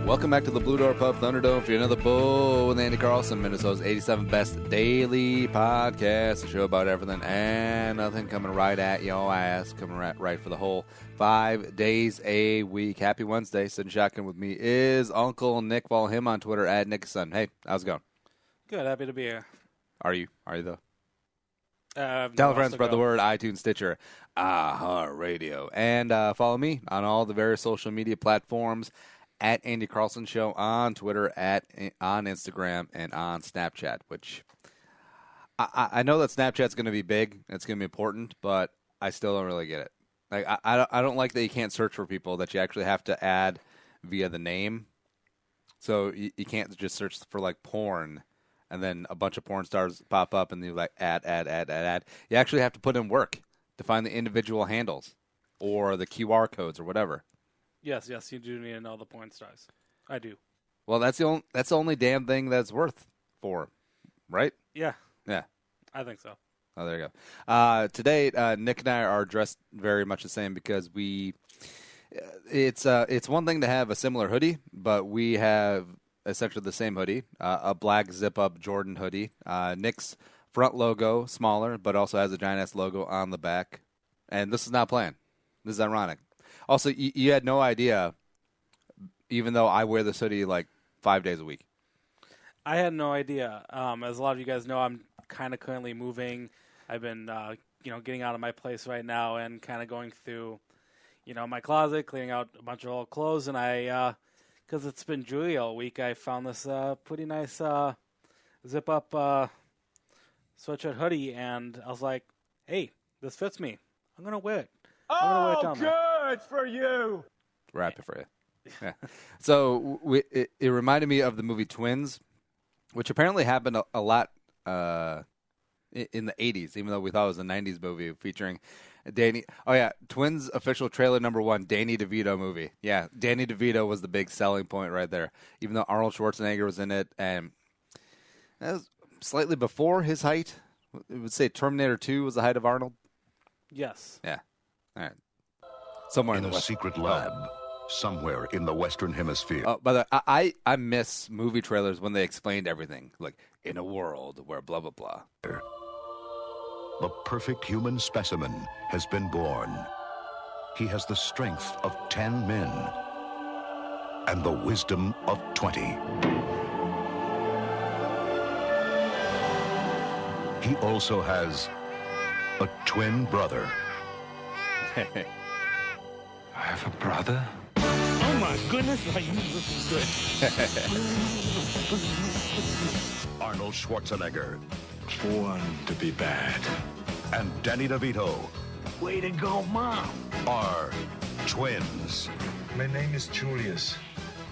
Welcome back to the Blue Door Pub Thunderdome for another Bull with Andy Carlson, Minnesota's 87th best daily podcast, a show about everything and nothing, coming right at your ass, coming right for the whole 5 days a week. Happy Wednesday. Sitting shotgun with me is Uncle Nick. Follow him on Twitter at Nickson. Hey, how's it going? Good. Happy to be here. Are you though? No, Tell friends, spread the word, iTunes, Stitcher, Radio. And follow me on all the various social media platforms at Andy Carlson Show on Twitter, on Instagram, and on Snapchat, which I know that Snapchat's going to be big. It's going to be important, but I still don't really get it. Like I don't like that you can't search for people, that you actually have to add via the name. So you can't just search for like porn and then a bunch of porn stars pop up and you like add. You actually have to put in work to find the individual handles or the QR codes or whatever. Yes, you do need to know the porn stars. I do. Well, that's the only damn thing that's worth for, right? Yeah. Yeah. I think so. Oh, there you go. Today, Nick and I are dressed very much the same because it's one thing to have a similar hoodie, but we have essentially the same hoodie, a black zip-up Jordan hoodie. Nick's front logo, smaller, but also has a giant-ass logo on the back. And this is not planned. This is ironic. Also, you had no idea, even though I wear this hoodie like 5 days a week. I had no idea. As a lot of you guys know, I'm kind of currently moving. I've been, getting out of my place right now and kind of going through, my closet, clearing out a bunch of old clothes. And because it's been Julie all week, I found this pretty nice zip-up sweatshirt hoodie. And I was like, hey, this fits me. I'm going to wear it. Oh, good for you. We're happy for you. Yeah. So it reminded me of the movie Twins, which apparently happened a lot in the 80s, even though we thought it was a 90s movie featuring Danny. Oh, yeah. Twins official trailer number 1, Danny DeVito movie. Yeah, Danny DeVito was the big selling point right there, even though Arnold Schwarzenegger was in it. And that was slightly before his height. It would say Terminator 2 was the height of Arnold. Yes. Yeah. All right. Somewhere in a the West. secret lab, somewhere in the Western Hemisphere. Oh, by the way, I miss movie trailers when they explained everything, like in a world where blah blah blah. The perfect human specimen has been born. He has the strength of 10 men and the wisdom of 20. He also has a twin brother. I have a brother? Oh, my goodness. You look good. Arnold Schwarzenegger. Born to be bad. And Danny DeVito Way to go, Mom. are twins. My name is Julius.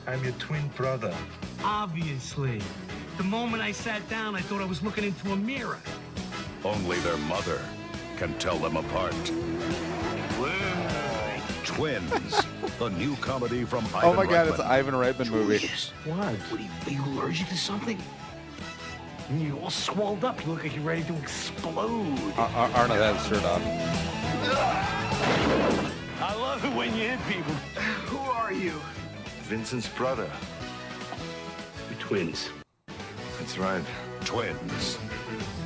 I'm your twin brother. Obviously. The moment I sat down, I thought I was looking into a mirror. Only their mother can tell them apart. Twins, the new comedy from Ivan Oh my God, it's an Reitman. Ivan Reitman movie. What? Are you allergic to something? You're all swelled up. You look like you're ready to explode. Arnold had his shirt off. I love it when you hit people. Who are you? Vincent's brother. We're twins. That's right. Twins,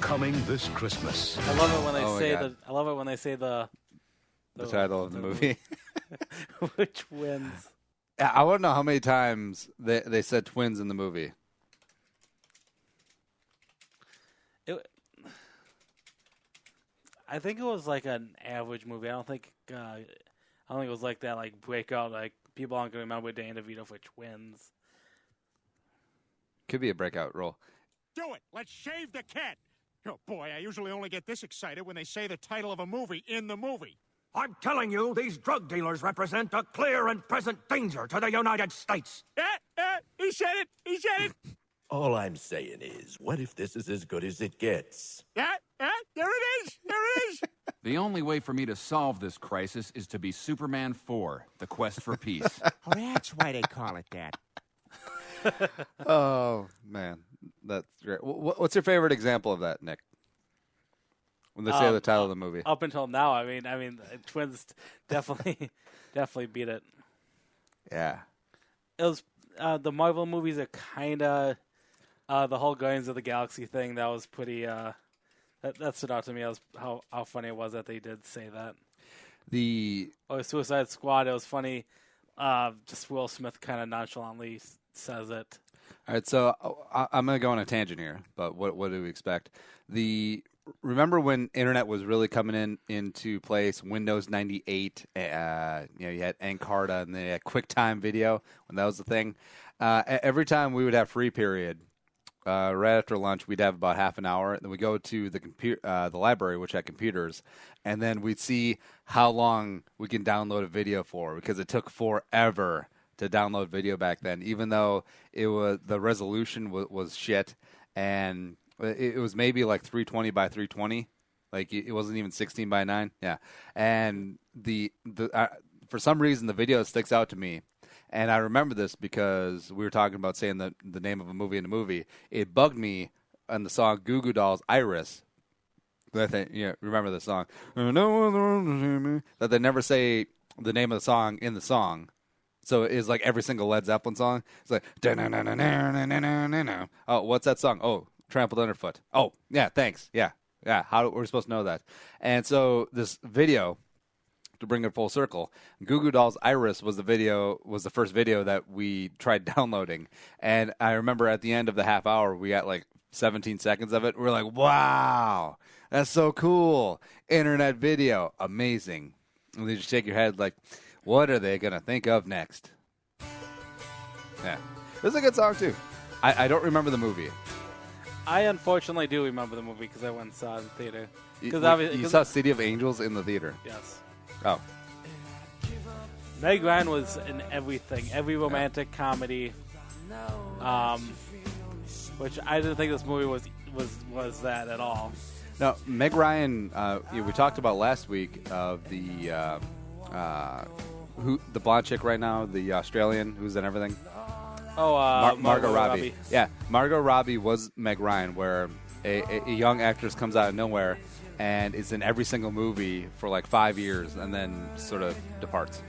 coming this Christmas. I love it when they Oh my say God. I love it when they say the title of the movie. which wins. I want to know how many times they said twins in the movie. I think it was like an average movie. I don't think it was like that like breakout. Like people aren't gonna remember Danny DeVito for Twins. Could be a breakout role. Do it. Let's shave the cat. Oh, boy, I usually only get this excited when they say the title of a movie in the movie. I'm telling you, these drug dealers represent a clear and present danger to the United States. He said it. He said it. All I'm saying is, what if this is as good as it gets? There it is. There it is. The only way for me to solve this crisis is to be Superman 4, The Quest for Peace. Oh, that's why they call it that. Oh, man. That's great. What's your favorite example of that, Nick? When they say the title of the movie. Up until now, I mean, Twins definitely beat it. Yeah. It was the Marvel movies are kind of the whole Guardians of the Galaxy thing. That was pretty. That stood out to me as how funny it was that they did say that. Suicide Squad. It was funny. Just Will Smith kind of nonchalantly says it. All right, so I'm going to go on a tangent here, but what do we expect? Remember when internet was really coming into place? Windows 98, you had Encarta, and then you had QuickTime Video when that was the thing. Every time we would have free period, right after lunch, we'd have about half an hour. Then we go to the library, which had computers, and then we'd see how long we can download a video for, because it took forever to download video back then. Even though the resolution was shit, and it was maybe like 320 by 320, like it wasn't even 16 by 9. Yeah, and for some reason the video sticks out to me. And I remember this because we were talking about saying the name of a movie in a movie. It bugged me on the song Goo Goo Dolls' Iris. Remember the song? That they never say the name of the song in the song. So it's like every single Led Zeppelin song. It's like, oh, what's that song? Oh, Trampled Underfoot. Oh, yeah, thanks. Yeah. How we're supposed to know that? And so this video, to bring it full circle, Goo Goo Dolls' Iris was the first video that we tried downloading. And I remember at the end of the half hour, we got like 17 seconds of it. We're like, wow, that's so cool. Internet video, amazing. And you just shake your head like, what are they going to think of next? Yeah. This is a good song, too. I don't remember the movie. I unfortunately do remember the movie because I went and saw it in the theater. You saw City of Angels in the theater? Yes. Oh. Meg Ryan was in everything. Every romantic comedy. Which I didn't think this movie was that at all. No, Meg Ryan, we talked about last week of the blonde chick right now, the Australian who's in everything. Oh, Margot Robbie. Yeah, Margot Robbie was Meg Ryan, where a young actress comes out of nowhere and is in every single movie for like 5 years and then sort of departs.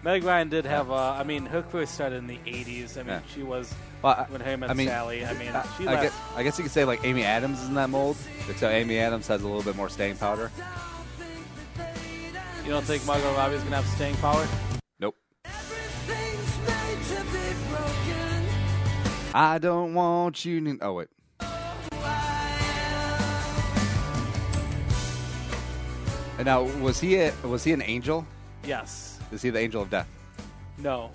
Meg Ryan did have her career started in the 80s. She was when him and Sally. She left. I guess you could say like Amy Adams is in that mold, except Amy Adams has a little bit more staying power. You don't think Margot Robbie's going to have staying power? Nope. I don't want you to... Oh, wait. And now, was he an angel? Yes. Is he the angel of death? No.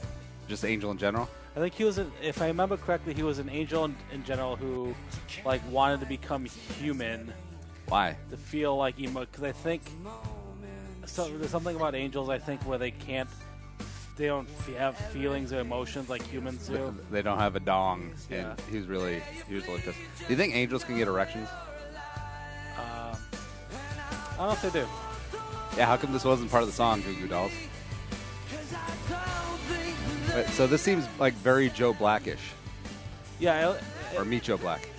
Just the angel in general? I think he was, if I remember correctly, he was an angel in general who, like, wanted to become human. Why? To feel like emo. Because I think... So there's something about angels, I think, where they don't have feelings or emotions like humans do. They don't have a dong. Yeah. And he was really pissed. Do you think angels can get erections? I don't know if they do. Yeah, how come this wasn't part of the song, Goo Goo Dolls? Wait, so this seems like very Joe Blackish. Yeah. Or Meet Joe Black.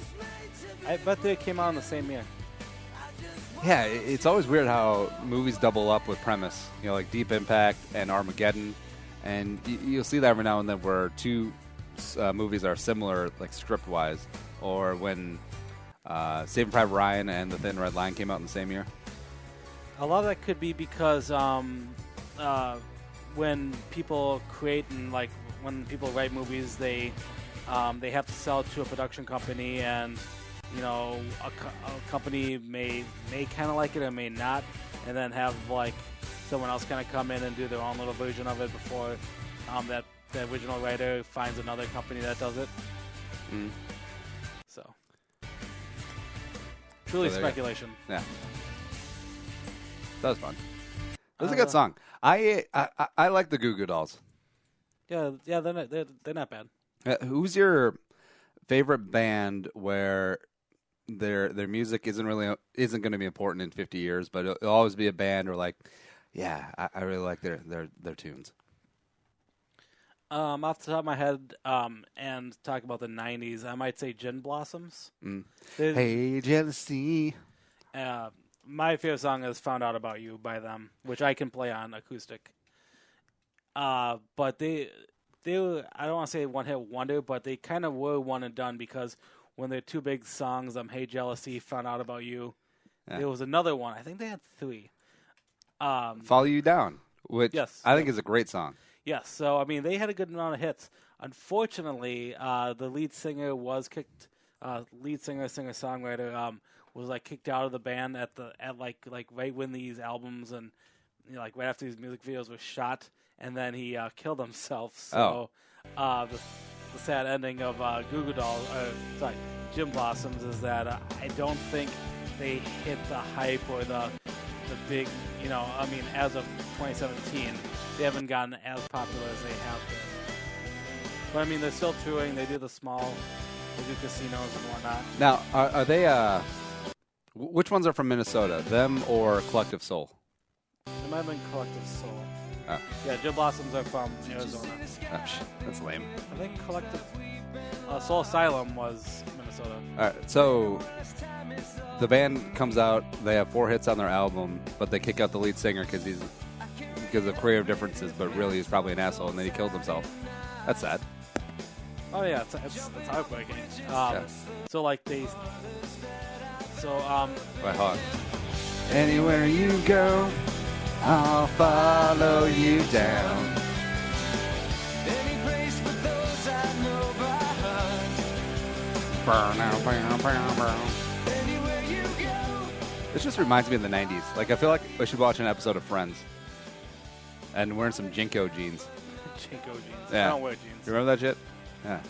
I bet they came out in the same year. Yeah, it's always weird how movies double up with premise. Like Deep Impact and Armageddon. And you'll see that every now and then where two movies are similar, like script-wise. Or when Saving Private Ryan and The Thin Red Line came out in the same year. A lot of that could be because when people create and when people write movies, they have to sell it to a production company, and a company may kind of like it or may not, and then have someone else kind of come in and do their own little version of it before that the original writer finds another company that does it. Mm. So truly speculation. Yeah. That was fun. That was a good song. I like the Goo Goo Dolls. Yeah, they're not bad. Who's your favorite band where their music isn't going to be important in 50 years, but it'll always be a band where I really like their tunes. Off the top of my head, and talk about the 90s, I might say Gin Blossoms. Mm. Hey, jealousy. My favorite song is Found Out About You by them, which I can play on acoustic. But they they were, I don't want to say one hit wonder, but they kind of were one and done because when their two big songs, Hey Jealousy, Found Out About You, there was another one. I think they had 3. Follow You Down, which I think is a great song. Yes, so I mean they had a good amount of hits. Unfortunately, the lead singer was kicked. Singer-songwriter was like kicked out of the band at right when these albums and like right after these music videos were shot, and then he killed himself. So the sad ending of Gym Blossoms is that I don't think they hit the hype or the big, as of 2017, they haven't gotten as popular as they have been. But I mean, they're still touring. They do they do casinos and whatnot. Now, are they? Which ones are from Minnesota? Them or Collective Soul? It might have been Collective Soul. Oh. Yeah, Gym Blossoms are from Arizona. Oh, that's lame. I think Collective Soul Asylum was Minnesota. All right, so the band comes out. They have 4 hits on their album, but they kick out the lead singer because of creative differences. But really, he's probably an asshole, and then he killed himself. That's sad. Oh yeah, it's heartbreaking. So like they, Right, hold on. Anywhere you go, I'll follow you down. Any place with those I know by heart. Burn out, burn. Anywhere you go. This just reminds me of the 90s. Like, I feel like I should watch an episode of Friends. And wearing some Jinko jeans. Jinko jeans. Yeah. I don't wear jeans. You remember that shit? Yeah.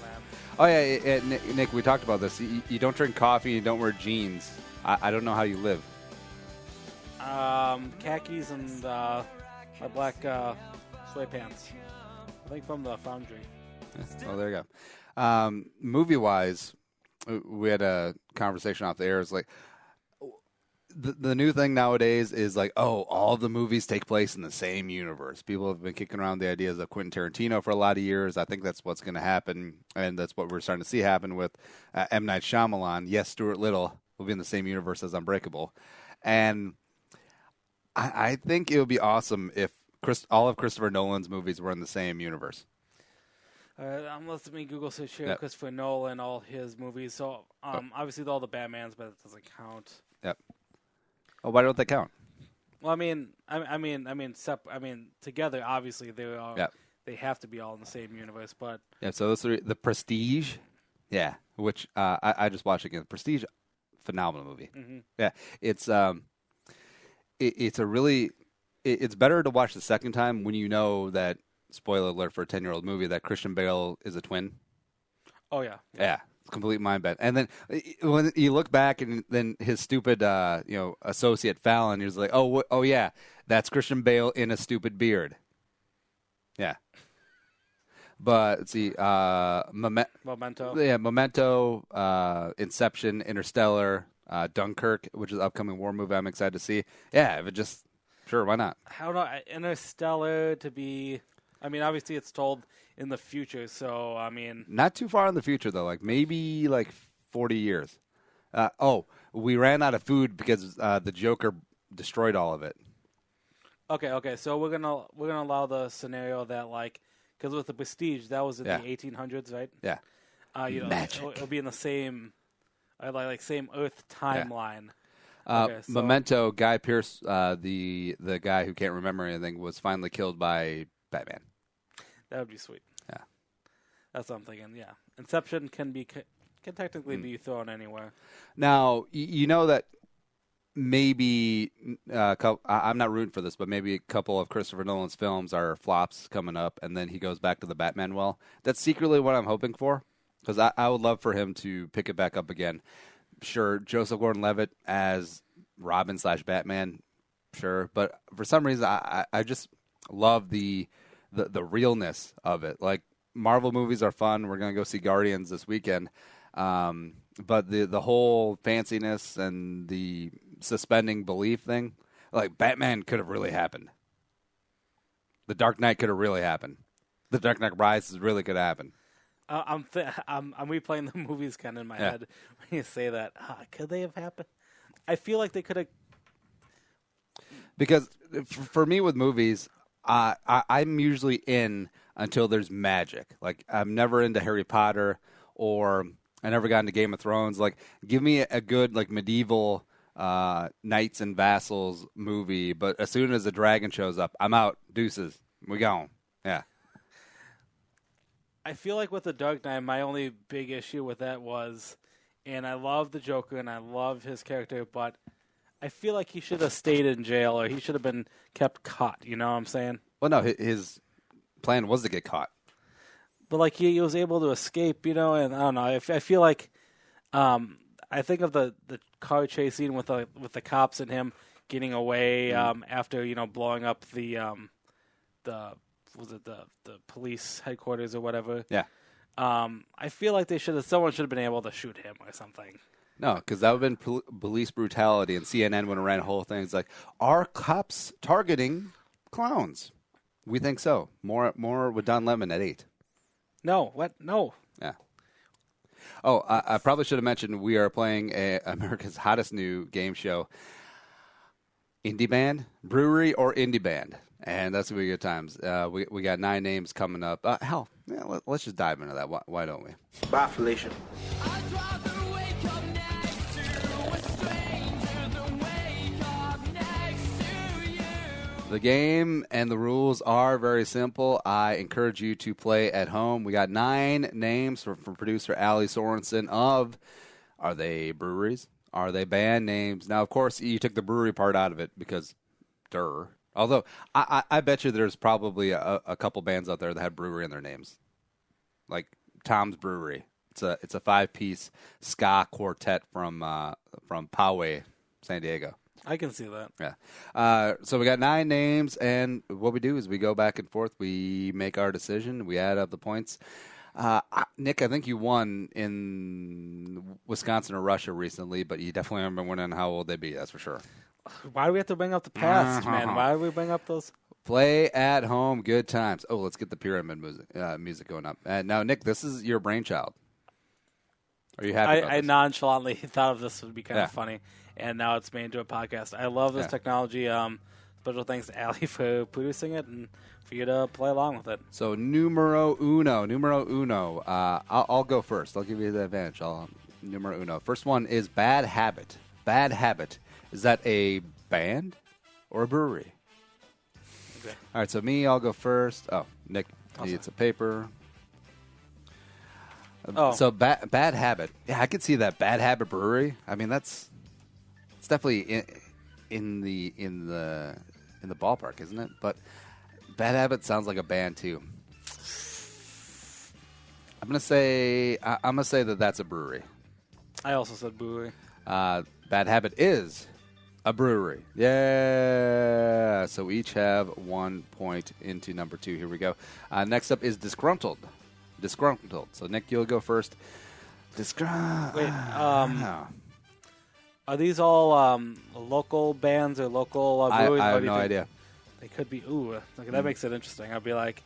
Oh, yeah, Nick, we talked about this. You don't drink coffee, you don't wear jeans. I don't know how you live. Khakis and my black sweatpants. I think from the Foundry. Oh, there you go. Movie-wise, we had a conversation off the air. It's like, the new thing nowadays is like, all the movies take place in the same universe. People have been kicking around the ideas of Quentin Tarantino for a lot of years. I think that's what's going to happen, and that's what we're starting to see happen with M. Night Shyamalan. Yes, Stuart Little will be in the same universe as Unbreakable. And I think it would be awesome if all of Christopher Nolan's movies were in the same universe. Let me Google search here. Yep. Christopher Nolan, all his movies. So obviously all the Batmans, but it doesn't count. Yep. Oh, why don't they count? Well, I mean, together obviously they are. Yep. They have to be all in the same universe, but yeah. So those are the Prestige, yeah. Which I just watched again. Prestige, phenomenal movie. Mm-hmm. Yeah, it's it's a really it's better to watch the second time when you know that, spoiler alert for a 10-year-old movie, that Christian Bale is a twin. Oh yeah. Yeah. Complete mind bend. And then when you look back and then his stupid, associate Fallon, he's like, oh yeah, that's Christian Bale in a stupid beard. Yeah. But let's see, Memento. Yeah, Memento, Inception, Interstellar, Dunkirk, which is an upcoming war movie I'm excited to see. Yeah, sure, why not? How do Interstellar to be? I mean, obviously it's told in the future, so I mean, not too far in the future though. Like maybe 40 years. We ran out of food because the Joker destroyed all of it. Okay. So we're gonna allow the scenario that because with the Prestige that was in the 1800s, right? Yeah. Magic. It'll be in the same, same Earth timeline. Yeah. Okay, so Memento, Guy Pearce, the guy who can't remember anything, was finally killed by Batman. That would be sweet. Yeah. That's what I'm thinking, yeah. Inception can technically be thrown anywhere. Now, you know that maybe, I'm not rooting for this, but maybe a couple of Christopher Nolan's films are flops coming up, and then he goes back to the Batman well. That's secretly what I'm hoping for, because I would love for him to pick it back up again. Sure, Joseph Gordon-Levitt as Robin/Batman, sure. But for some reason, I just love the realness of it. Like, Marvel movies are fun. We're going to go see Guardians this weekend. But the whole fanciness and the suspending belief thing, like, Batman could have really happened. The Dark Knight could have really happened. The Dark Knight Rises really could happen. I'm replaying the movies kind of in my head when you say that. Could they have happened? I feel like they could have. Because for me with movies, I'm usually in until there's magic. Like, I'm never into Harry Potter, or I never got into Game of Thrones. Like, give me a good, like, medieval knights and vassals movie, but as soon as a dragon shows up, I'm out. Deuces. We gone. Yeah. I feel like with the Dark Knight, my only big issue with that was, and I love the Joker and I love his character, but I feel like he should have stayed in jail or he should have been kept caught. You know what I'm saying? Well, no, his plan was to get caught. But like he was able to escape, you know, and I don't know. I feel like I think of the car chase scene with the cops and him getting away after blowing up the police headquarters or whatever. Yeah. I feel like someone should have been able to shoot him or something. No, because that would have been police brutality, and CNN would have ran a whole thing. It's like, are cops targeting clowns? We think so. More with Don Lemon at 8. No, what? No. Yeah. Oh, I probably should have mentioned we are playing America's hottest new game show, Indie Band, Brewery or Indie Band. And that's going to be good times. We got 9 names coming up. Hell, yeah, let's just dive into that. Why don't we? Bye, Felicia. The game and the rules are very simple. I encourage you to play at home. We got 9 names from producer Allie Sorensen of, are they breweries? Are they band names? Now, of course, you took the brewery part out of it because, duh. Although, I bet you there's probably a couple bands out there that have brewery in their names. Like Tom's Brewery. It's a 5-piece ska quartet from Poway, San Diego. I can see that. Yeah. So we got 9 names, and what we do is we go back and forth. We make our decision. We add up the points. Nick, I think you won in Wisconsin or Russia recently, but you definitely remember winning how old they be, that's for sure. Why do we have to bring up the past, man? Why do we bring up those? Play at home, good times. Oh, let's get the pyramid music going up. Now, Nick, this is your brainchild. Are you happy about this? I nonchalantly thought of this would be kind of funny, and now it's made into a podcast. I love this technology. Special thanks to Allie for producing it and for you to play along with it. So, numero uno. I'll go first. I'll give you the advantage. Numero uno. First one is Bad Habit. Bad Habit. Is that a band or a brewery? Okay. All right, so I'll go first. Oh, Nick needs a paper. So Bad Habit. Yeah, I could see that. Bad Habit Brewery. I mean, it's definitely in the ballpark, isn't it? But Bad Habit sounds like a band too. I'm gonna say that that's a brewery. I also said brewery. Bad Habit is a brewery. Yeah. So we each have 1 point into number 2. Here we go. Next up is Disgruntled. So, Nick, you'll go first. Wait, are these all local bands or local breweries? I have no idea. They could be. That makes it interesting. I'd be like,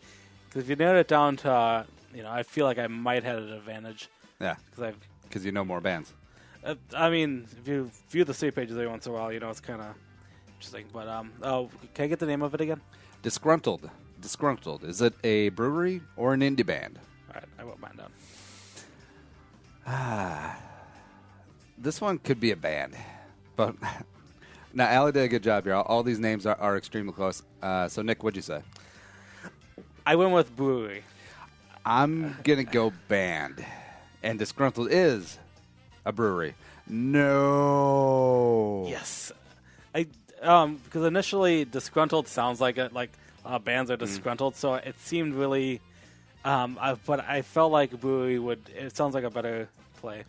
because if you narrowed it down to, I feel like I might have an advantage. Yeah. Because you know more bands. I mean, if you view the state pages every once in a while, it's kind of interesting. But can I get the name of it again? Disgruntled. Is it a brewery or an indie band? All right, I wrote mine down. This one could be a band, but now Allie did a good job here. All these names are extremely close. So, Nick, what'd you say? I went with brewery. I'm gonna go band, and Disgruntled is a brewery. No. Yes, because initially Disgruntled sounds like bands are disgruntled, so it seemed really. But I felt like brewery it sounds like a better play.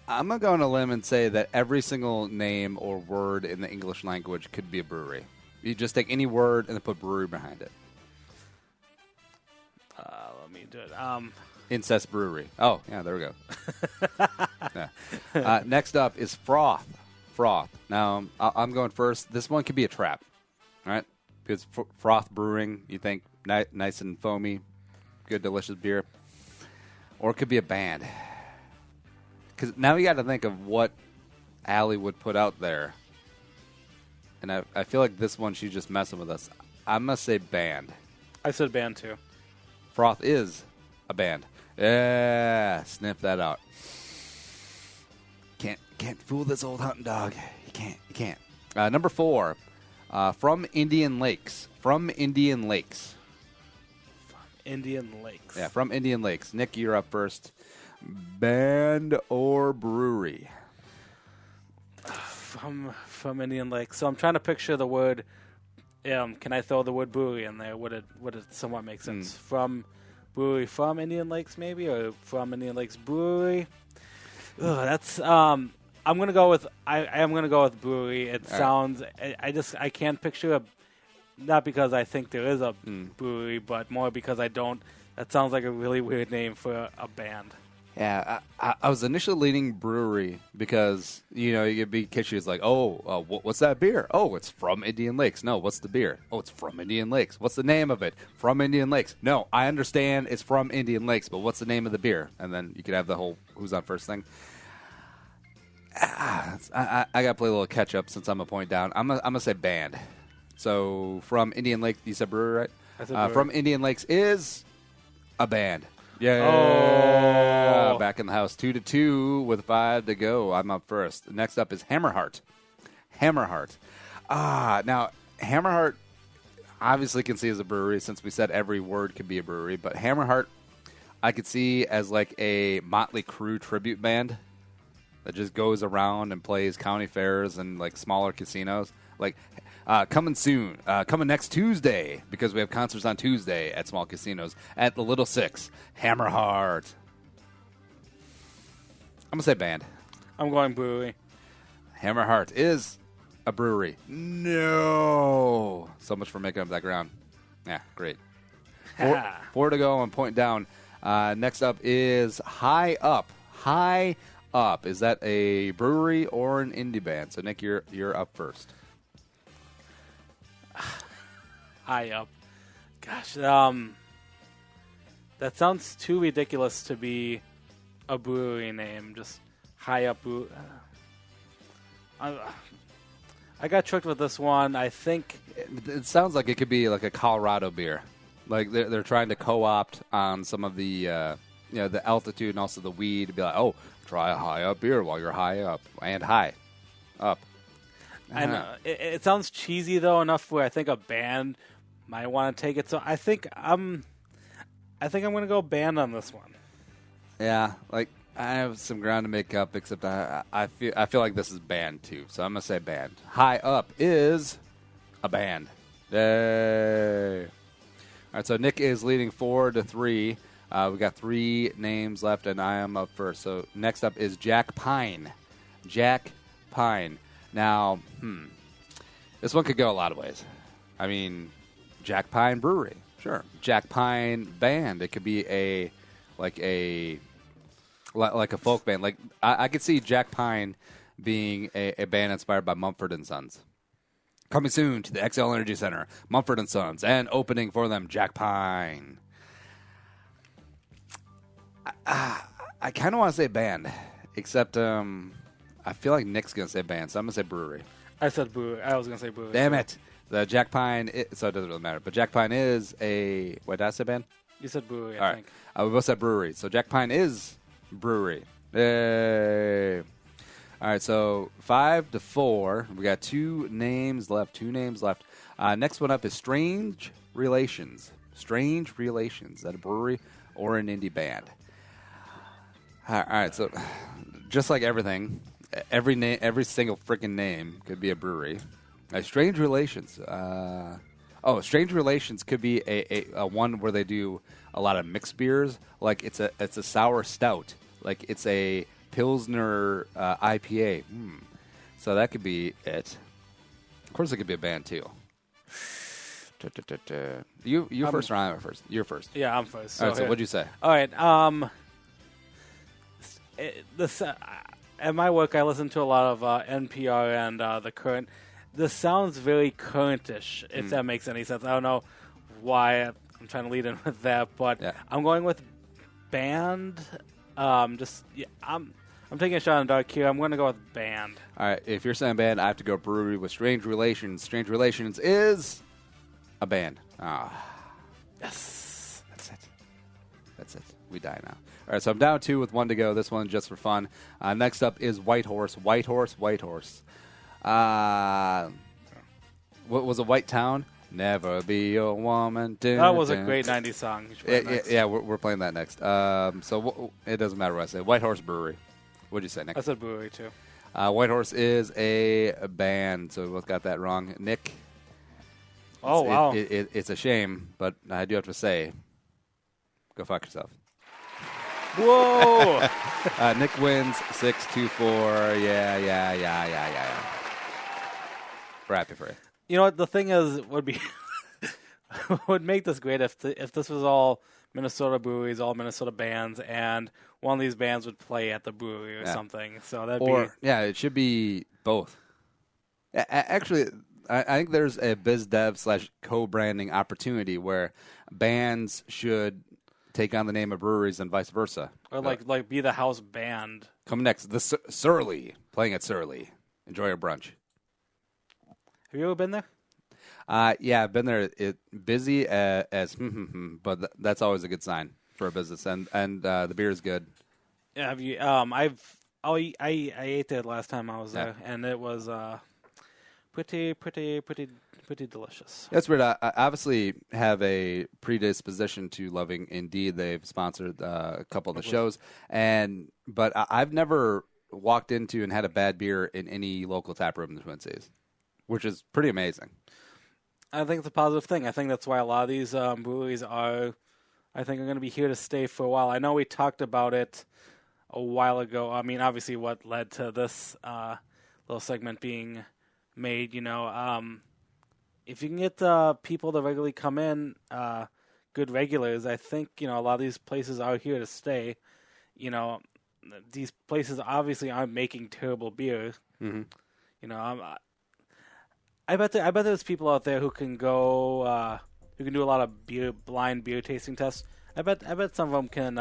I'm going to go on a limb and say that every single name or word in the English language could be a brewery. You just take any word and then put brewery behind it. Let me do it. Incest Brewery. Oh, yeah, there we go. Yeah. Next up is Froth. Now, I'm going first. This one could be a trap, right? Because Froth Brewing, you think nice and foamy, good, delicious beer. Or it could be a band. Because now you got to think of what Allie would put out there. And I feel like this one, she's just messing with us. I'm going to say band. I said band, too. Froth is a band. Yeah, sniff that out. Can't fool this old hunting dog. You can't. Number 4, From Indian Lakes. From Indian Lakes. Indian Lakes. Yeah, From Indian Lakes. Nick, you're up first. Band or brewery? From Indian Lakes. So I'm trying to picture the word. Can I throw the word brewery in there? Would it somewhat make sense? From brewery from Indian Lakes, maybe, or from Indian Lakes brewery. That's. I'm gonna go with. I am gonna go with brewery. It sounds. I can't picture a. Not because I think there is a brewery, but more because I don't. That sounds like a really weird name for a band. Yeah, I was initially leaning brewery because, you'd be kitschy. It's like, what's that beer? Oh, it's from Indian Lakes. No, what's the beer? Oh, it's from Indian Lakes. What's the name of it? From Indian Lakes. No, I understand it's from Indian Lakes, but what's the name of the beer? And then you could have the whole who's on first thing. I got to play a little catch up since I'm a point down. I'm gonna say band. So from Indian Lakes, you said brewery, right? I said brewery. From Indian Lakes is a band. Yeah. Oh. Back in the house, 2-2 with 5 to go. I'm up first. Next up is Hammerheart. Hammerheart. Now, Hammerheart obviously can see as a brewery since we said every word could be a brewery, but Hammerheart I could see as like a Motley Crue tribute band that just goes around and plays county fairs and like smaller casinos. Like coming soon, coming next Tuesday, because we have concerts on Tuesday at small casinos at the Little Six. Hammerheart. I'm going to say band. I'm going brewery. Hammerheart is a brewery. No. So much for making up that ground. Yeah, great. 4 to go and point down. Next up is High Up. High Up. Is that a brewery or an indie band? So, Nick, you're up first. High Up. Gosh, that sounds too ridiculous to be a brewery name. Just High Up Brewery. I got tricked with this one. I think it sounds like it could be like a Colorado beer. Like they're trying to co-opt on some of the the altitude and also the weed to be like, oh, try a High Up beer while you're high up and high up. I know. It sounds cheesy though enough where I think a band might want to take it. So I think I'm going to go band on this one. Yeah, like I have some ground to make up, except I feel like this is band too. So I'm gonna say band. High Up is a band. Yay! All right, so Nick is leading 4-3. We got 3 names left, and I am up first. So next up is Jack Pine. Jack Pine. Now, this one could go a lot of ways. I mean, Jack Pine Brewery, sure. Jack Pine Band. It could be a folk band. Like I could see Jack Pine being a band inspired by Mumford & Sons. Coming soon to the XL Energy Center, Mumford & Sons, and opening for them, Jack Pine. I kind of want to say band, except I feel like Nick's going to say band, so I'm going to say brewery. I said brewery. I was going to say brewery. Damn it. The Jack Pine, so it doesn't really matter. But Jack Pine is a, what did I say, band? You said brewery, I think. We both said brewery. So Jack Pine is brewery. Yay. All right, so 5-4. We got 2 names left. Next one up is Strange Relations. Strange Relations. Is that a brewery or an indie band? All right, so just like everything, every single freaking name could be a brewery. Strange Relations. Strange Relations could be a one where they do a lot of mixed beers. Like it's a sour stout. Like it's a Pilsner IPA. So that could be it. Of course, it could be a band too. You first or I'm first? You're first. Yeah, I'm first. All right, so what'd you say? All right. At my work, I listen to a lot of NPR and the current. This sounds very current-ish, if that makes any sense. I don't know why I'm trying to lead in with that, but I'm going with band. I'm taking a shot in the dark here. I'm going to go with band. All right, if you're saying band, I have to go brewery with Strange Relations. Strange Relations is a band. Yes. That's it. we die now. All right, so I'm down 2 with 1 to go. This one just for fun. Next up is White Horse. White Horse. What was a White Town? Never be a woman. That was a great 90s song. Yeah, we're playing that next. It doesn't matter what I say. White Horse Brewery. What'd you say, Nick? I said Brewery, too. White Horse is a band, so we both got that wrong. Nick? Oh, wow. It's a shame, but I do have to say, go fuck yourself. Whoa! Nick wins 6-4. Yeah. We're happy for you. You know what? The thing is, would make this great if this was all Minnesota breweries, all Minnesota bands, and one of these bands would play at the brewery or something. So it should be both. Actually, I think there's a biz dev / co-branding opportunity where bands should take on the name of breweries and vice versa. Or like be the house band. Coming next, the Surly, playing at Surly. Enjoy your brunch. Have you ever been there? Yeah, I've been there. Busy as but that's always a good sign for a business, and the beer is good. Yeah, have you? I ate there last time I was there, and it was pretty delicious. That's weird. I obviously have a predisposition to loving Indeed. They've sponsored a couple of the shows, but I've never walked into and had a bad beer in any local tap room in the Twin Cities, which is pretty amazing. I think it's a positive thing. I think that's why a lot of these breweries are going to be here to stay for a while. I know we talked about it a while ago. I mean, obviously what led to this little segment being made, if you can get people to regularly come in, good regulars, I think, a lot of these places are here to stay. These places obviously aren't making terrible beer. Mm-hmm. I bet there's people out there who can go, who can do a lot of blind beer tasting tests. I bet some of them can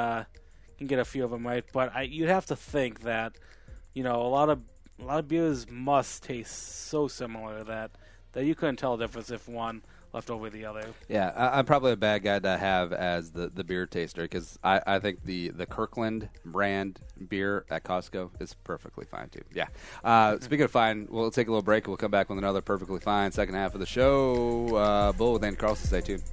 get a few of them right. But you'd have to think that, a lot of beers must taste so similar that you couldn't tell the difference if one left over the other. Yeah, I'm probably a bad guy to have as the beer taster because I think the Kirkland brand beer at Costco is perfectly fine too. Yeah. Speaking of fine, we'll take a little break. We'll come back with another perfectly fine second half of the show. Bull with Andy Carlson. Stay tuned.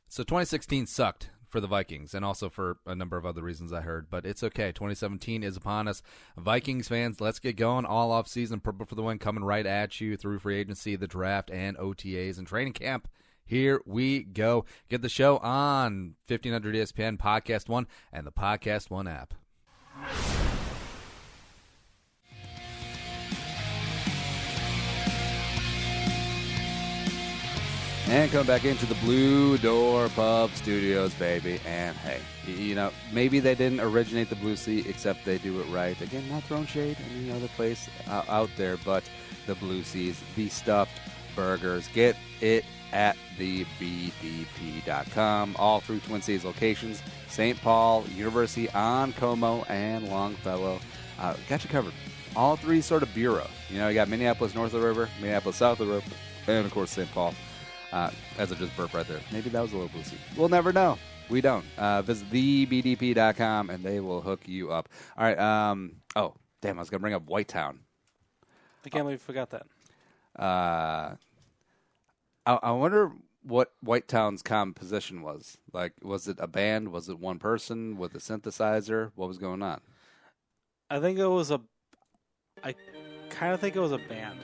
So 2016 sucked for the Vikings, and also for a number of other reasons I heard, but it's okay. 2017 is upon us. Vikings fans, let's get going. All off-season, Purple for the Win coming right at you through free agency, the draft, and OTAs and training camp. Here we go. Get the show on 1500 ESPN, Podcast One, and the Podcast One app. And coming back into the Blue Door Pub Studios, baby. And, hey, maybe they didn't originate the Blue Sea, except they do it right. Again, not throwing shade at any other place out there, but the Blue Seas, the stuffed burgers. Get it at thebdp.com. All through Twin Cities locations, St. Paul, University on Como, and Longfellow. Got you covered. All three sort of bureau. You got Minneapolis north of the river, Minneapolis south of the river, and, of course, St. Paul. As I just burped right there. Maybe that was a little boozy. We'll never know. We don't. Visit thebdp.com, and they will hook you up. All right. Oh, damn, I was going to bring up White Town. I can't believe you forgot that. I wonder what White Town's composition was. Like, was it a band? Was it one person with a synthesizer? What was going on? I kind of think it was a band.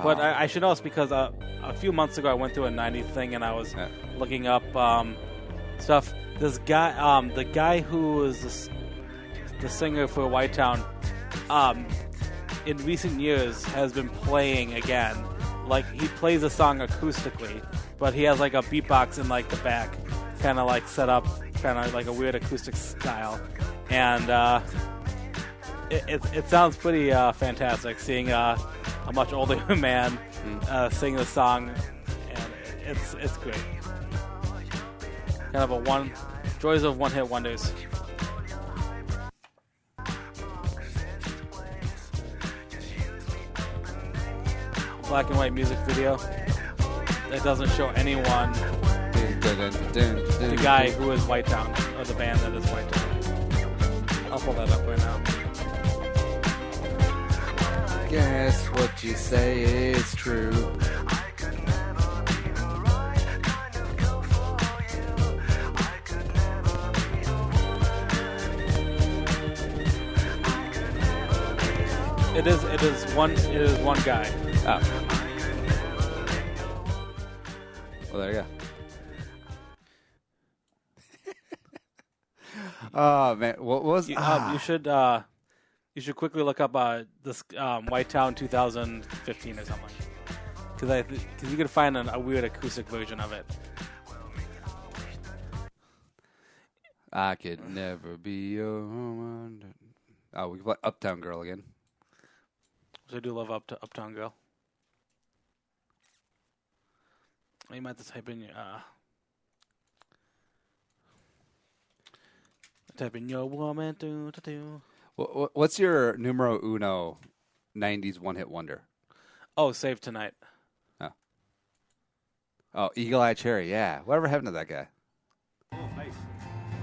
But I should know this because a few months ago I went through a 90s thing and I was looking up stuff. This guy, the guy who was the singer for White Town, in recent years has been playing again. Like, he plays a song acoustically, but he has like a beatbox in like the back, kind of like set up, kind of like a weird acoustic style. And it sounds pretty fantastic seeing a much older man sing the song, and it's great. Kind of joys of one-hit wonders. black and white music video that doesn't show anyone the guy who is White Town, or the band that is White Town. I'll pull that up right now. Guess what you say is true. It is one guy. Oh. Well, there you go. Oh man, what was you should quickly look up this White Town 2015 or something, because you could find a weird acoustic version of it. I could never be your woman. Oh, we can play Uptown Girl again. So I do love Uptown Girl. You might have to type in your woman. What's your numero uno 90s one-hit wonder? Oh, Save Tonight. Oh, Eagle Eye Cherry, yeah. Whatever happened to that guy? Oh, bass.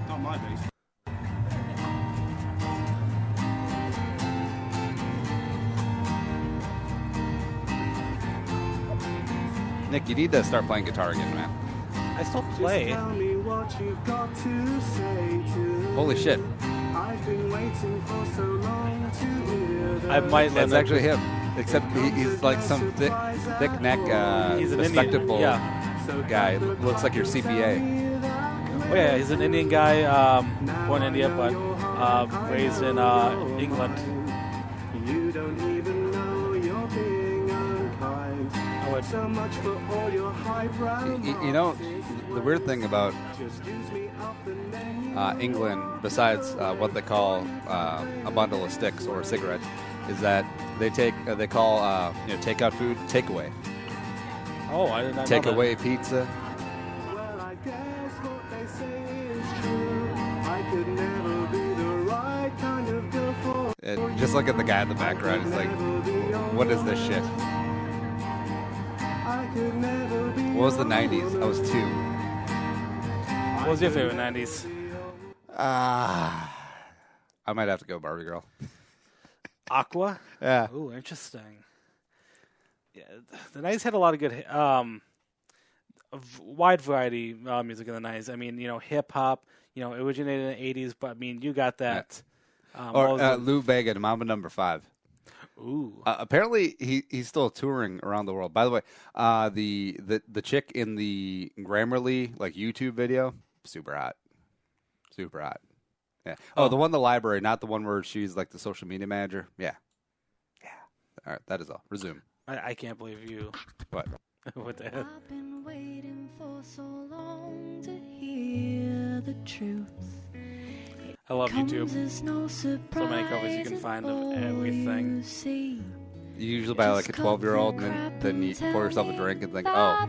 Not my bass. Nick, you need to start playing guitar again, man. I still play. Holy shit. I've been waiting for so long to hear I might let That's actually him. Except he's like some thick neck, he's an respectable Indian. guy. Looks like your CPA. Oh yeah, he's an Indian guy, born in India, but raised in England. You don't even know you're being unkind. So much for all your highbrow. You know, the weird thing about England, besides what they call a bundle of sticks or a cigarette, is that they call takeout food takeaway. Oh, I did not know that. Takeaway pizza. Well, I guess what they say is true. I could never be the right kind of girl for. And just look at the guy in the background. He's like, what is this shit? What was the 90s? I was 2. What was your favorite 90s? I might have to go Barbie Girl. Aqua? Yeah. Ooh, interesting. Yeah, the 90s had a lot of good, wide variety music in the 90s. I mean, hip hop, it originated in the 80s, but I mean, you got that. Lou Bega, Mamba Number 5. Ooh. Apparently, he's still touring around the world. By the way, the chick in the Grammarly YouTube video, super hot. Yeah. Oh, the one in the library, not the one where she's like the social media manager. Yeah. All right, that is all. Resume. I can't believe you. What? What the hell? I've been waiting for so long to hear the truth. I love YouTube. So many covers you can find of everything. You usually buy like a 12-year-old, and then you pour yourself a drink and think, oh,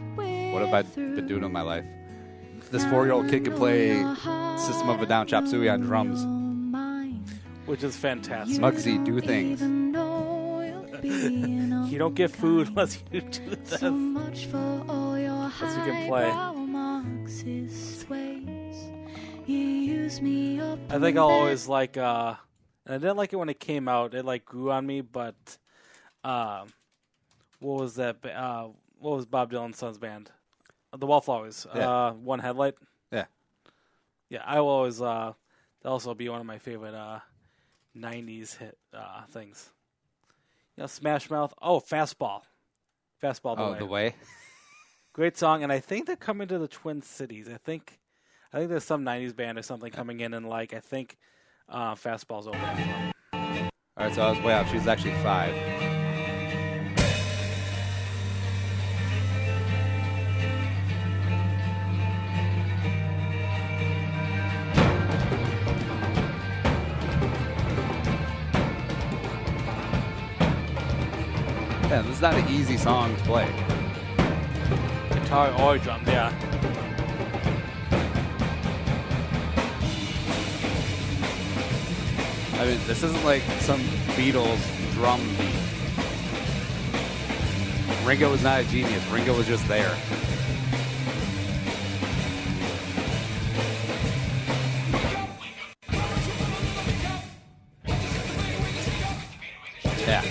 what have I been doing in my life? This 4-year-old kid can play System of a Down Chop Suey on drums. Which is fantastic. Muggsy, do things. You don't get food unless you do this. Unless you can play. I think I'll always like, and I didn't like it when it came out. It grew on me, but what was that? What was Bob Dylan's son's band? The Wallflowers. Yeah. One Headlight. Yeah. Yeah, I will always. That'll also be one of my favorite '90s hit things. Smash Mouth. Oh, Fastball. The Way. Great song, and I think they're coming to the Twin Cities. I think there's some '90s band or something coming in, and I think Fastball's over there. All right, so I was way off. She's actually 5. Yeah, this is not an easy song to play. Guitar or drum, yeah. I mean, this isn't like some Beatles drum beat. Ringo was not a genius. Ringo was just there. Yeah.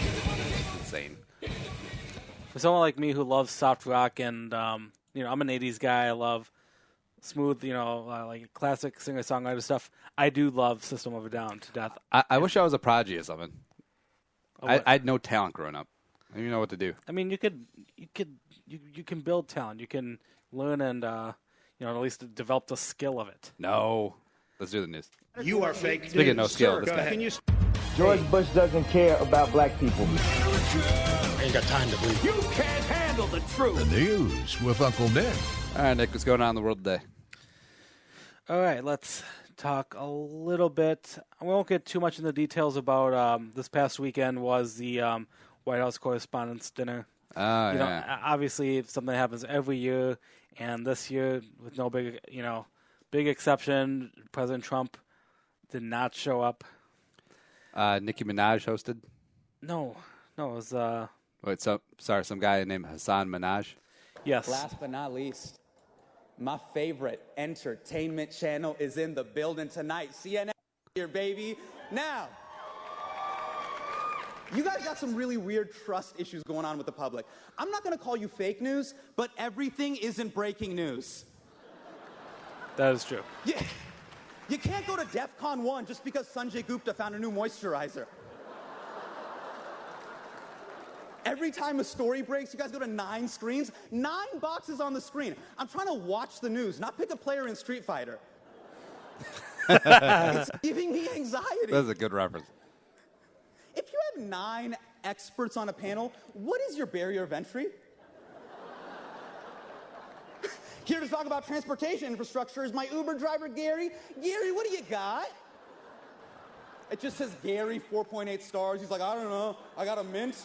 Insane. For someone like me who loves soft rock and, I'm an 80s guy. I love smooth, like classic singer-songwriter stuff. I do love System of a Down to death. I wish I was a prodigy or something. I had no talent growing up. I didn't even know what to do. I mean, you can build talent. You can learn and, at least develop the skill of it. No. Let's do the news. You are fake. Speaking of no skill, Sir, this guy. George Bush doesn't care about black people. I ain't got time to believe. You can't handle the truth. The news with Uncle Nick. All right, Nick, what's going on in the world today? All right, let's talk a little bit. I won't get too much in the details about this past weekend was the White House Correspondents' Dinner. Yeah. Obviously, it's something that happens every year, and this year, with no big exception, President Trump did not show up. Nicki Minaj hosted? No, it was... Wait, some guy named Hassan Minaj? Yes. Last but not least, my favorite entertainment channel is in the building tonight. CNN here, baby. Now, you guys got some really weird trust issues going on with the public. I'm not going to call you fake news, but everything isn't breaking news. That is true. Yeah. You can't go to DEFCON 1 just because Sanjay Gupta found a new moisturizer. Every time a story breaks, you guys go to 9 screens, 9 boxes on the screen. I'm trying to watch the news, not pick a player in Street Fighter. It's giving me anxiety. That's a good reference. If you have 9 experts on a panel, what is your barrier of entry? Here to talk about transportation infrastructure is my Uber driver, Gary. Gary, what do you got? It just says Gary, 4.8 stars. He's like, I don't know. I got a mint.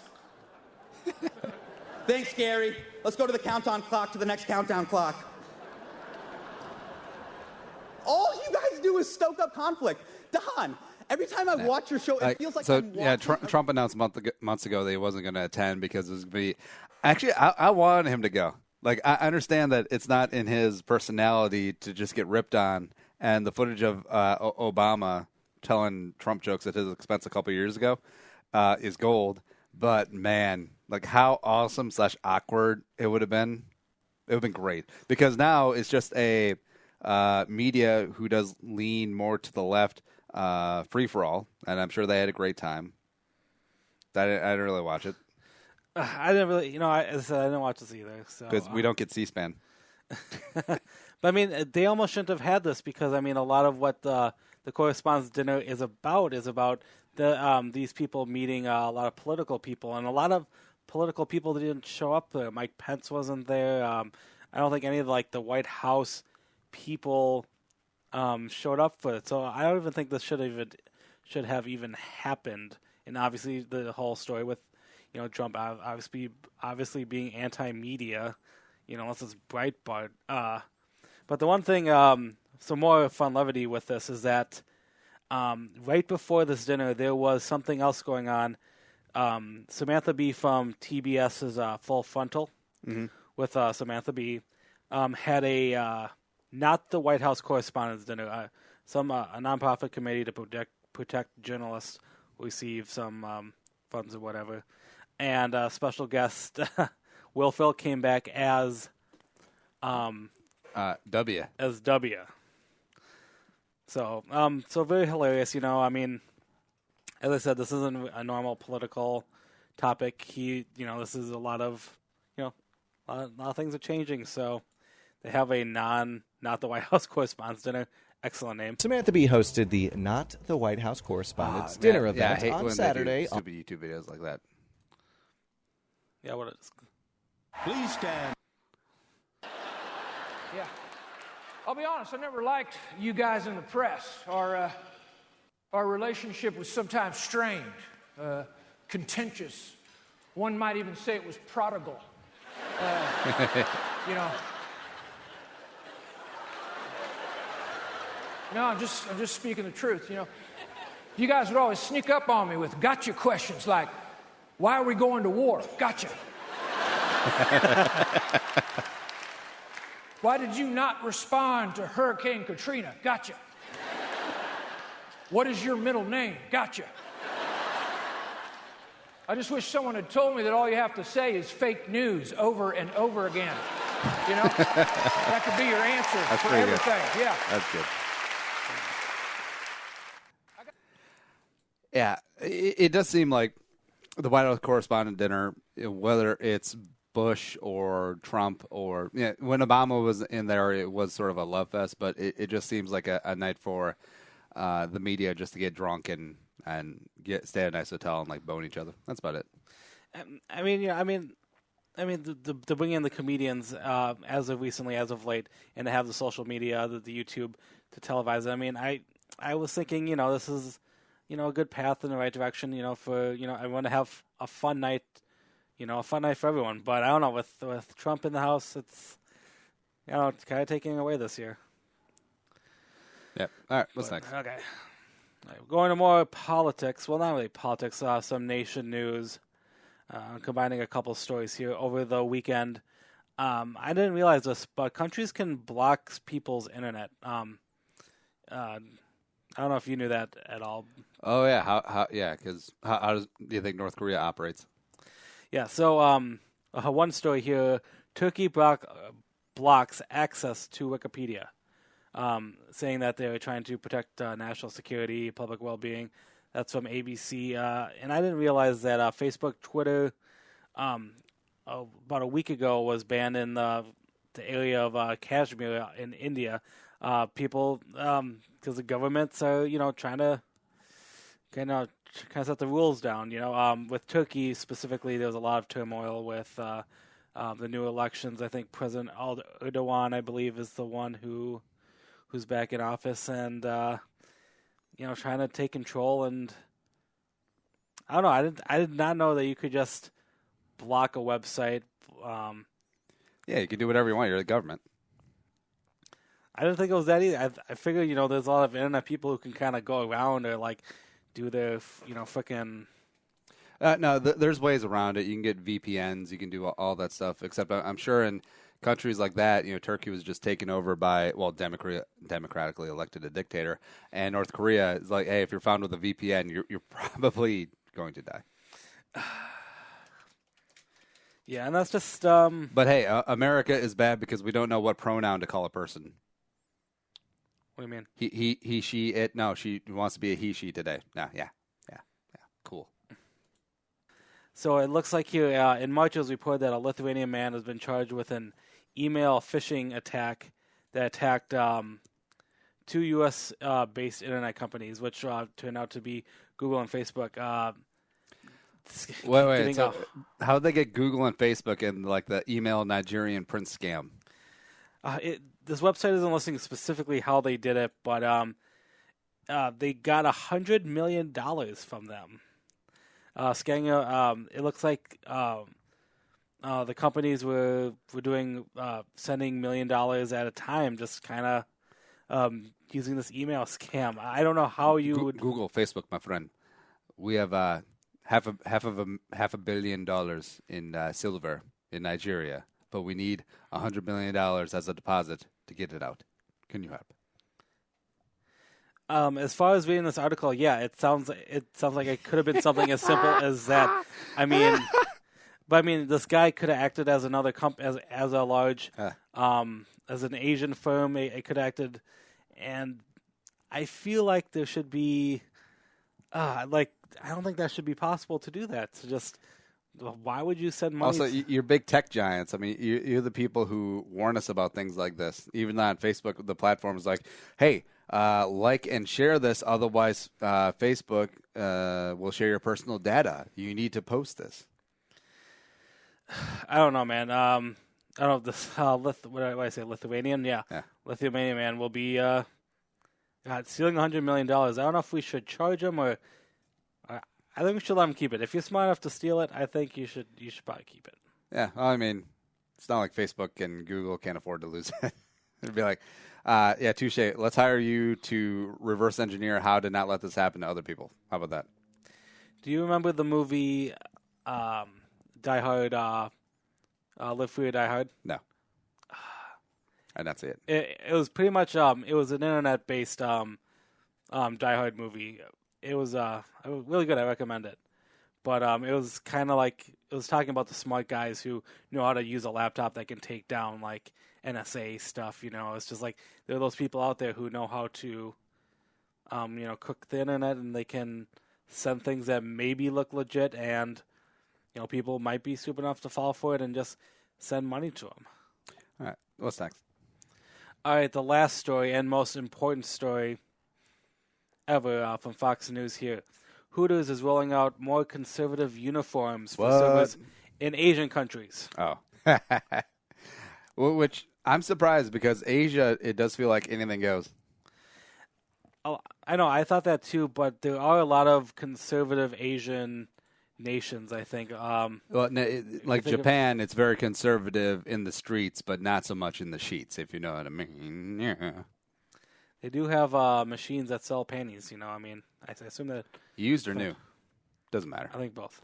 Thanks, Gary. Let's go to the countdown clock, to the next countdown clock. All you guys do is stoke up conflict. Don, every time I watch your show, it feels like I'm watching... Trump announced months ago that he wasn't going to attend because it was going to be... Actually, I wanted him to go. Like, I understand that it's not in his personality to just get ripped on, and the footage of Obama telling Trump jokes at his expense a couple years ago is gold. But, man, like, how awesome / awkward it would have been. It would have been great. Because now it's just a media who does lean more to the left free-for-all, and I'm sure they had a great time. I didn't really watch it. I didn't really, I didn't watch this either. Because we don't get C-SPAN. But, I mean, they almost shouldn't have had this because, I mean, a lot of what the Correspondents' Dinner is about these people meeting a lot of political people. And a lot of political people didn't show up there. Mike Pence wasn't there. I don't think any of, the White House people showed up for it. So I don't even think this should have even happened. And obviously the whole story with Trump obviously being anti-media, unless it's Breitbart. But the one thing, some more fun levity with this is that right before this dinner, there was something else going on. Samantha Bee from TBS's Full Frontal with Samantha Bee had a not the White House Correspondents' Dinner, a nonprofit committee to protect journalists who receive some funds or whatever. And special guest Will Phil came back as W. As W. So very hilarious. I mean, as I said, this isn't a normal political topic. This is a lot of a lot of things are changing. So they have a not the White House Correspondents' Dinner. Excellent name. Samantha Bee hosted the Not the White House Correspondents' Dinner event on Saturday. Stupid YouTube videos like that. Yeah, what is? Please stand. Yeah. I'll be honest, I never liked you guys in the press. Our relationship was sometimes strained, contentious. One might even say it was prodigal. No, I'm just speaking the truth. You guys would always sneak up on me with gotcha questions like, why are we going to war? Gotcha. Why did you not respond to Hurricane Katrina? Gotcha. What is your middle name? Gotcha. I just wish someone had told me that all you have to say is fake news over and over again. You know? That could be your answer That's for pretty everything. good. Yeah. That's good. Yeah, it does seem like the White House Correspondent Dinner, whether it's Bush or Trump or when Obama was in there, it was sort of a love fest, but it just seems like a night for the media just to get drunk and stay at a nice hotel and like bone each other. That's about it. I mean, to bring in the comedians as of recently, as of late, and to have the social media, the YouTube to televise it. I mean, I was thinking, this is, a good path in the right direction, for, I want to have a fun night, a fun night for everyone. But I don't know, with Trump in the House, it's, it's kind of taking away this year. Yep. All right, what's next? Okay. All right, going to more politics. Well, not really politics, some nation news. Combining a couple stories here over the weekend. I didn't realize this, but countries can block people's internet. I don't know if you knew that at all. Oh yeah, how because how do you think North Korea operates? Yeah, so one story here: Turkey blocks access to Wikipedia, saying that they're trying to protect national security, public well-being. That's from ABC, and I didn't realize that Facebook, Twitter, about a week ago was banned in the area of Kashmir in India. People, because the governments are, trying to kind of set the rules down. With Turkey specifically, there's a lot of turmoil with the new elections. I think President Erdogan, I believe, is the one who's back in office, and trying to take control. And I don't know. I did not know that you could just block a website. Yeah, you can do whatever you want. You're the government. I didn't think it was that easy. I figured, there's a lot of internet people who can kind of go around or like do their, freaking. No, there's ways around it. You can get VPNs. You can do all that stuff. Except I'm sure in countries like that, Turkey was just taken over by, democratically elected a dictator, and North Korea is like, hey, if you're found with a VPN, you're probably going to die. Yeah, and that's just. But hey, America is bad because we don't know what pronoun to call a person. What do you mean? He, she, it. No, she wants to be a he, she today. No, yeah, cool. So it looks like here in March it was reported that a Lithuanian man has been charged with an email phishing attack that attacked two U.S. based internet companies, which turned out to be Google and Facebook. Wait. So how did they get Google and Facebook in like the email Nigerian prince scam? This website isn't listing specifically how they did it, but they got $100 million from them. Scamming. It looks like the companies were doing sending $1 million at a time, just kind of using this email scam. I don't know how you would Google, Facebook, my friend. We have half a billion dollars in silver in Nigeria, but we need $100 million as a deposit to get it out. Can you help? As far as reading this article, yeah, it sounds like it could have been something as simple as that. But this guy could have acted as another as a large, as an Asian firm. It could have acted, and I feel like there should be, I don't think that should be possible to do that. To just, why would you send money? Also, you're big tech giants. I mean, you're the people who warn us about things like this. Even on Facebook, the platform is like, hey, like and share this, otherwise Facebook will share your personal data. You need to post this. I don't know, man. I don't know if this, what do I say, Lithuanian? Yeah. Lithuanian man will be stealing $100 million. I don't know if we should charge him or I think we should let him keep it. If you're smart enough to steal it, I think you should probably keep it. Yeah, I mean, it's not like Facebook and Google can't afford to lose it. It'd be like, touche. Let's hire you to reverse engineer how to not let this happen to other people. How about that? Do you remember the movie Die Hard Live Free or Die Hard? No. I did not see it. It was pretty much it was an internet based Die Hard movie. It was really good. I recommend it. But it was kind of like it was talking about the smart guys who know how to use a laptop that can take down like NSA stuff. It's just like there are those people out there who know how to cook the internet, and they can send things that maybe look legit, and people might be stupid enough to fall for it and just send money to them. All right, what's next? All right, the last story and most important story ever from Fox News here. Hooters is rolling out more conservative uniforms for servers in Asian countries. Oh. Which I'm surprised because Asia, it does feel like anything goes. Oh, I know. I thought that too, but there are a lot of conservative Asian nations, I think. Like Japan, it's very conservative in the streets, but not so much in the sheets, if you know what I mean. Yeah. They do have machines that sell panties, I mean, I assume that... Used or new? Doesn't matter. I think both.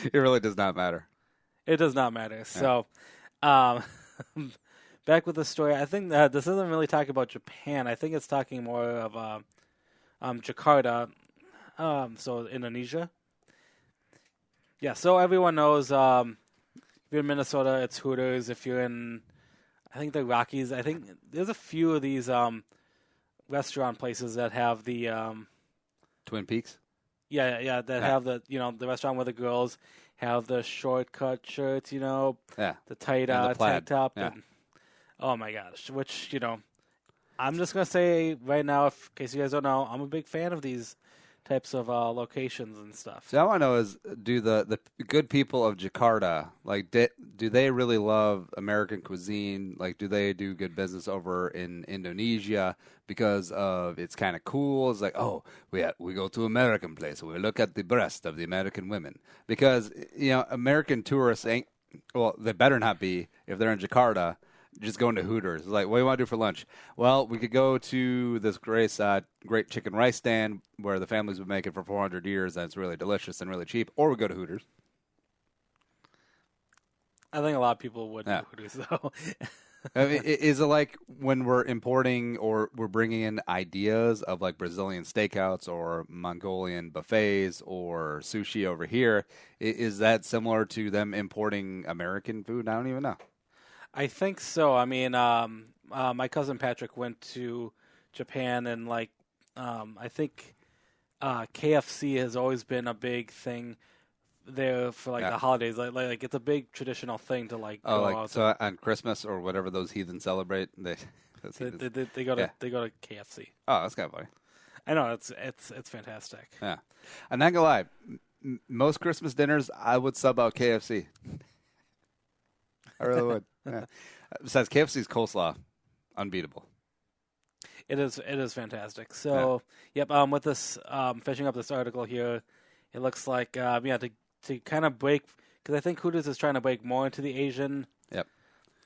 It really does not matter. It does not matter. Yeah. So, back with the story, I think that this doesn't really talk about Japan. I think it's talking more of Jakarta, so Indonesia. Yeah, so everyone knows if you're in Minnesota, it's Hooters. If you're in, I think the Rockies, I think there's a few of these restaurant places that have the... Twin Peaks? Yeah, that have the, the restaurant where the girls have the shortcut shirts, the tight tank top. Yeah. And, oh, my gosh. Which, I'm just going to say right now, in case you guys don't know, I'm a big fan of these types of locations and stuff. So all I know is, do the good people of Jakarta, like, do they really love American cuisine? Like, do they do good business over in Indonesia because of it's kind of cool? It's like, oh, we go to American place, we look at the breast of the American women. Because, American tourists ain't, well, they better not be, if they're in Jakarta, just going to Hooters. It's like, what do you want to do for lunch? Well, we could go to this great chicken rice stand where the families would make it for 400 years, and it's really delicious and really cheap. Or we go to Hooters. I think a lot of people would do Hooters, though. I mean, is it like when we're importing or we're bringing in ideas of like Brazilian steakouts or Mongolian buffets or sushi over here? Is that similar to them importing American food? I don't even know. I think so. I mean, my cousin Patrick went to Japan, and I think KFC has always been a big thing there for the holidays. Like it's a big traditional thing to go out. So on Christmas or whatever those heathens celebrate, they go to KFC. Oh, that's kind of funny. I know it's fantastic. Yeah, I'm not gonna lie. Most Christmas dinners, I would sub out KFC. I really would. Yeah. Besides, KFC's coleslaw, unbeatable. It is fantastic. So, Yep. With this, finishing up this article here, it looks like to kind of break, because I think Hooters is trying to break more into the Asian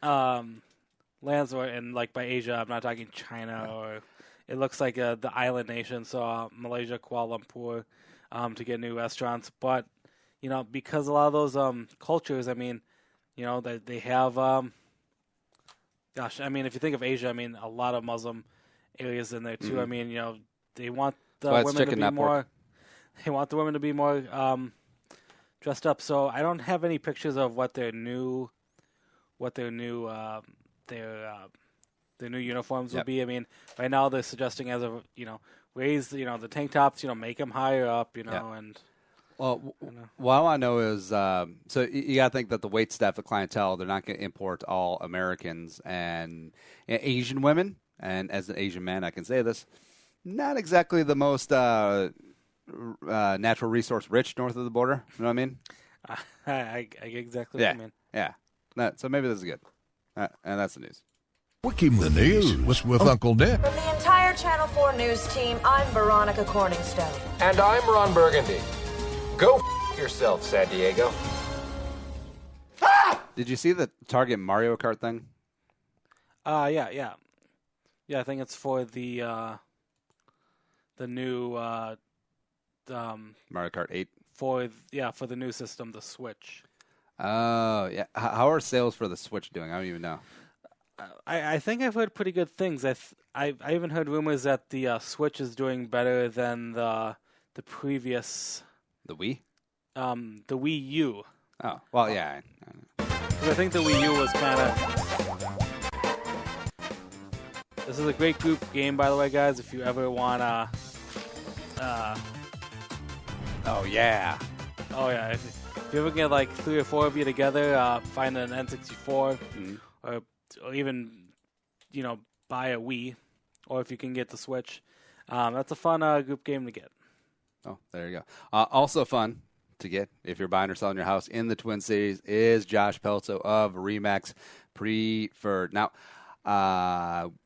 lands, and by Asia, I'm not talking China or. It looks like the island nation, so Malaysia, Kuala Lumpur, to get new restaurants. But because a lot of those cultures, I mean. That they have, gosh, I mean, if you think of Asia, I mean, a lot of Muslim areas in there too. Mm-hmm. I mean, they want the women to be more. They want the women to be more dressed up. So I don't have any pictures of what their new uniforms will be. I mean, right now they're suggesting as of raise the tank tops, make them higher up, and. Well, what I know is, so you got to think that the wait staff, the clientele, they're not going to import all Americans and Asian women. And as an Asian man, I can say this, not exactly the most natural resource rich north of the border. You know what I mean? I get exactly what you mean. Yeah. So maybe this is good. And that's the news. We're keeping the news with Uncle Dick. From the entire Channel 4 news team, I'm Veronica Corningstone. And I'm Ron Burgundy. Go yourself, San Diego. Did you see the Target Mario Kart thing? Yeah. I think it's for the new Mario Kart 8. For the new system, the Switch. Oh, yeah. How are sales for the Switch doing? I don't even know. I think I've heard pretty good things. I even heard rumors that the Switch is doing better than the previous. The Wii? The Wii U. Oh, well, yeah. Because I think the Wii U was kind of... This is a great group game, by the way, guys, if you ever want to... Oh, yeah. Oh, yeah. If you ever get like 3 or 4 of you together, find an N64, or even, buy a Wii, or if you can get the Switch. That's a fun group game to get. Oh, there you go. Also fun to get if you're buying or selling your house in the Twin Cities is Josh Pelto of Remax Preferred. Now,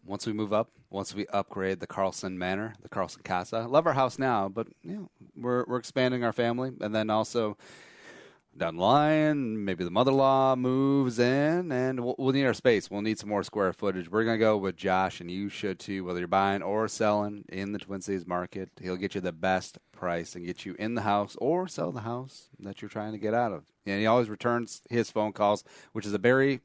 once we upgrade the Carlson Manor, the Carlson Casa, love our house now, but we're expanding our family, and then also down the line, maybe the mother-in-law moves in, and we'll need our space. We'll need some more square footage. We're going to go with Josh, and you should too, whether you're buying or selling in the Twin Cities market. He'll get you the best price and get you in the house or sell the house that you're trying to get out of. And he always returns his phone calls, which is a very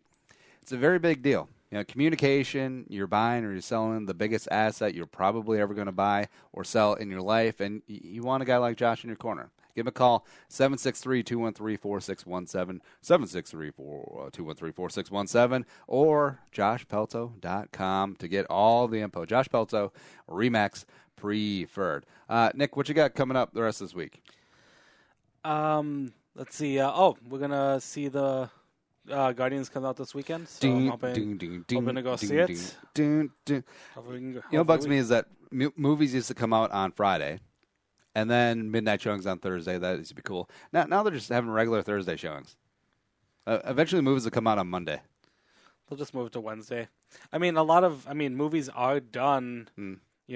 big deal. Communication, you're buying or you're selling the biggest asset you're probably ever going to buy or sell in your life, and you want a guy like Josh in your corner. Give him a call, 763-213-4617, 763-213-4617, or joshpelto.com to get all the info. Josh Pelto, Remax Preferred. Nick, what you got coming up the rest of this week? Let's see. We're going to see the Guardians come out this weekend, so I'm hoping to go see it. What bugs me is that movies used to come out on Friday, and then midnight showings on Thursday. That used to be cool. Now they're just having regular Thursday showings. Eventually, movies will come out on Monday. They'll just move to Wednesday. I mean, movies are done,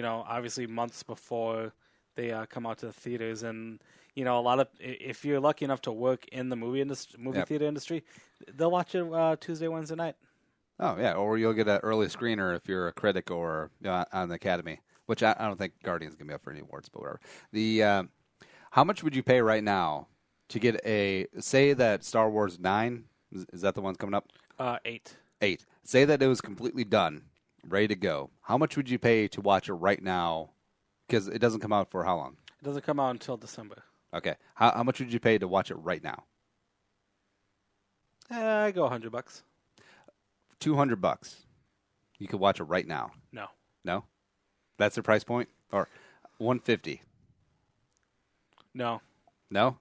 obviously months before they come out to the theaters. And, if you're lucky enough to work in the movie theater industry, they'll watch it Tuesday, Wednesday night. Oh, yeah. Or you'll get an early screener if you're a critic or on the Academy. Which I don't think Guardians going to be up for any awards, but whatever. How much would you pay right now to get say that Star Wars 9, is that the one coming up? 8. 8. Say that it was completely done, ready to go. How much would you pay to watch it right now? Because it doesn't come out for how long? It doesn't come out until December. Okay. How much would you pay to watch it right now? I go $100. $200. You could watch it right now. No. No? That's the price point? Or $150? No. No?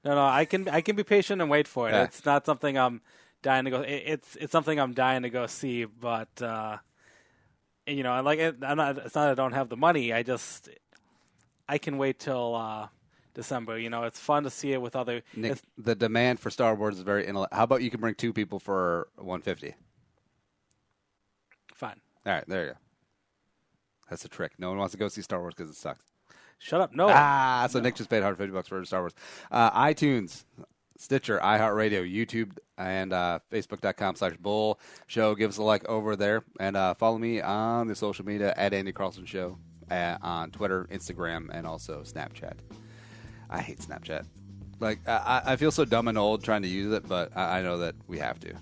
No. I can be patient and wait for it. Yeah. It's not something I'm dying to go. It's something I'm dying to go see. But I like it. It's not that I don't have the money. I can wait till December. It's fun to see it with other. Nick, the demand for Star Wars is very. How about you can bring 2 people for $150? Fine. All right, there you go. That's a trick. No one wants to go see Star Wars because it sucks. Shut up. No. So Nick just paid $150 for Star Wars. iTunes, Stitcher, iHeartRadio, YouTube, and Facebook.com/Bull Show. Give us a like over there. And follow me on the social media at Andy Carlson Show on Twitter, Instagram, and also Snapchat. I hate Snapchat. I feel so dumb and old trying to use it, but I know that we have to.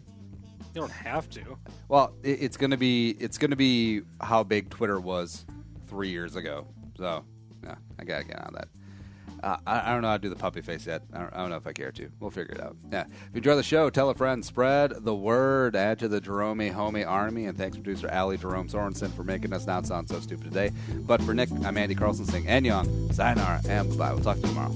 You don't have to. Well, it's gonna be how big Twitter was 3 years ago. So, yeah, I gotta get on that. I don't know how to do the puppy face yet. I don't know if I care to. We'll figure it out. Yeah. If you enjoy the show, tell a friend, spread the word, add to the Jerome Homie Army, and thanks producer Allie Jerome Sorensen for making us not sound so stupid today. But for Nick, I'm Andy Carlson saying Annyeong, sayonara, and bye-bye. We'll talk to you tomorrow.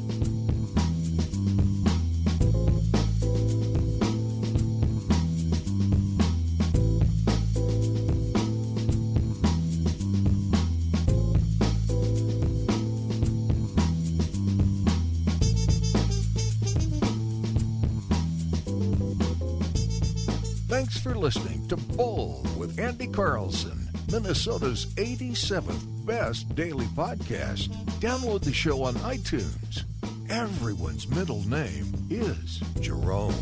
Thanks for listening to Bull with Andy Carlson, Minnesota's 87th best daily podcast. Download the show on iTunes. Everyone's middle name is Jerome.